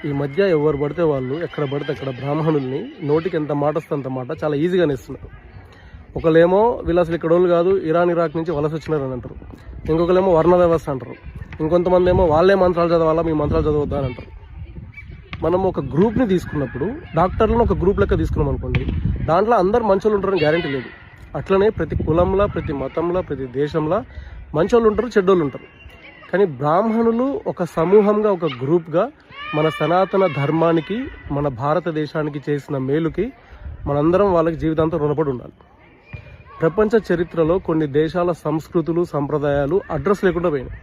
ఈ మధ్య ఎవరు పడితే వాళ్ళు ఎక్కడ పడితే అక్కడ బ్రాహ్మణుల్ని నోటికి ఎంత మాట వస్తే అంత మాట చాలా ఈజీగా నేస్తున్నారు. ఒకళ్ళేమో వీళ్ళు అసలు ఇక్కడ వాళ్ళు కాదు, ఇరాన్ ఇరాక్ నుంచి వలస వచ్చినారని అంటారు. ఇంకొకరేమో వర్ణ వ్యవస్థ అంటారు. ఇంకొంతమంది ఏమో వాళ్ళే మంత్రాలు చదవాలా, మీ మంత్రాలు చదవద్దా అని అంటారు. మనం ఒక గ్రూప్ని తీసుకున్నప్పుడు, డాక్టర్లను ఒక గ్రూప్ లెక్క తీసుకున్నాం అనుకోండి, దాంట్లో అందరు మంచోళ్ళు ఉంటారని గ్యారంటీ లేదు. అట్లనే ప్రతి కులంలో, ప్రతి మతంలో, ప్రతి దేశంలో మంచోళ్ళు ఉంటారు, చెడ్డోళ్ళు ఉంటారు. కానీ బ్రాహ్మణులు ఒక సమూహంగా, ఒక గ్రూప్గా మన సనాతన ధర్మానికి, మన భారతదేశానికి చేసిన మేలుకి మనందరం వాళ్ళకి జీవితాంతం రుణపడి ఉండాలి. ప్రపంచ చరిత్రలో కొన్ని దేశాల సంస్కృతులు, సంప్రదాయాలు అడ్రస్ లేకుండా పోయినాయి.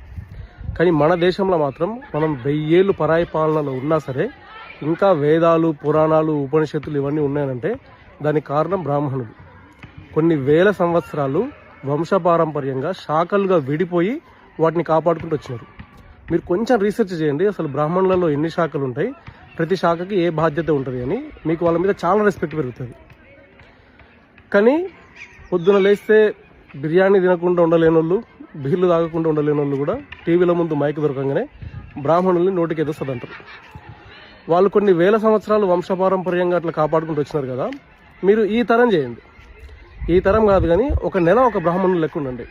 కానీ మన దేశంలో మాత్రం మనం 1000 ఏళ్ళు పరాయి పాలనలో ఉన్నా సరే ఇంకా వేదాలు, పురాణాలు, ఉపనిషత్తులు ఇవన్నీ ఉన్నాయనంటే దానికి కారణం బ్రాహ్మణులు. కొన్ని వేల సంవత్సరాలు వంశపారంపర్యంగా శాఖలుగా విడిపోయి వాటిని కాపాడుకుంటూ వచ్చినారు. మీరు కొంచెం రీసెర్చ్ చేయండి, అసలు బ్రాహ్మణులలో ఎన్ని శాఖలు ఉంటాయి, ప్రతి శాఖకి ఏ బాధ్యత ఉంటుంది అని. మీకు వాళ్ళ మీద చాలా రెస్పెక్ట్ పెరుగుతుంది. కానీ పొద్దున లేస్తే బిర్యానీ తినకుండా ఉండలేని వాళ్ళు, బీర్లు తాగకుండా ఉండలేని వాళ్ళు కూడా టీవీల ముందు మైక్ దొరకంగానే బ్రాహ్మణుల్ని నోటికి ఎదుస్తుంది అంటారు. వాళ్ళు కొన్ని వేల సంవత్సరాలు వంశపారంపర్యంగా అట్లా కాపాడుకుంటూ వచ్చినారు కదా. మీరు ఈ తరం చేయండి, ఈ తరం కాదు కానీ ఒక నెల ఒక బ్రాహ్మణులు లెక్క ఉండండి.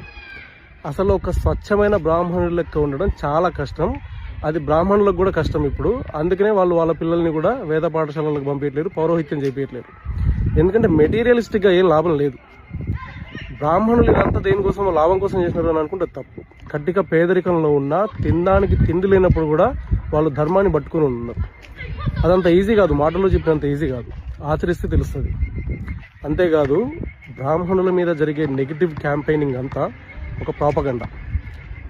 అసలు ఒక స్వచ్ఛమైన బ్రాహ్మణుల లెక్క ఉండడం చాలా కష్టం. అది బ్రాహ్మణులకు కూడా కష్టం ఇప్పుడు. అందుకనే వాళ్ళు వాళ్ళ పిల్లల్ని కూడా వేద పాఠశాలలకు పంపించలేరు, పౌరోహిత్యం చేపించలేరు. ఎందుకంటే మెటీరియలిస్టిక్గా ఏం లాభం లేదు. బ్రాహ్మణులు ఇదంతా దేనికోసం, లాభం కోసం చేసినారు అని అనుకుంటే తప్పు. కట్టిక పేదరికంలో ఉన్నా, తినడానికి తిండి లేనప్పుడు కూడా వాళ్ళు ధర్మాన్ని పట్టుకుని ఉన్నారు. అదంత ఈజీ కాదు, మాటల్లో చెప్పినంత ఈజీ కాదు, ఆచరిస్తే తెలుస్తుంది. అంతేకాదు బ్రాహ్మణుల మీద జరిగే నెగిటివ్ క్యాంపెయినింగ్ అంతా ఒక ప్రాపగండా.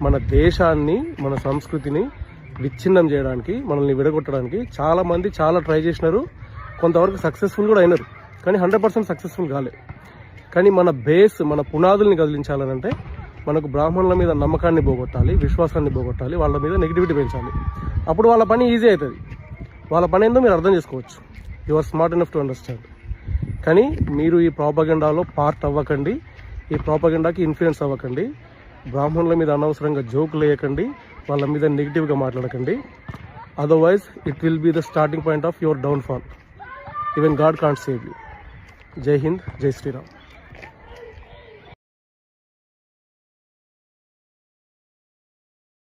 మన దేశాన్ని, మన సంస్కృతిని విచ్ఛిన్నం చేయడానికి, మనల్ని విడగొట్టడానికి చాలామంది చాలా ట్రై చేసినారు. కొంతవరకు సక్సెస్ఫుల్ కూడా అయినారు, కానీ 100% సక్సెస్ఫుల్ కాలే. కానీ మన బేస్, మన పునాదుల్ని కదిలించాలనంటే మనకు బ్రాహ్మణుల మీద నమ్మకాన్ని పోగొట్టాలి, విశ్వాసాన్ని పోగొట్టాలి, వాళ్ళ మీద నెగిటివిటీ పెంచాలి. అప్పుడు వాళ్ళ పని ఈజీ అవుతుంది. వాళ్ళ పని ఏందో మీరు అర్థం చేసుకోవచ్చు. You are smart enough to understand. కానీ మీరు ఈ ప్రాపగండాలో పార్ట్ అవ్వకండి, ఈ ప్రాపగండాకి ఇన్ఫ్లుయెన్స్ అవ్వకండి. బ్రాహ్మణుల మీద అనవసరంగా జోకులు వేయకండి, వాళ్ళ మీద నెగిటివ్గా మాట్లాడకండి. Otherwise it will be the starting point of your downfall. Even God can't save you. Jai Hind, జై శ్రీరామ్.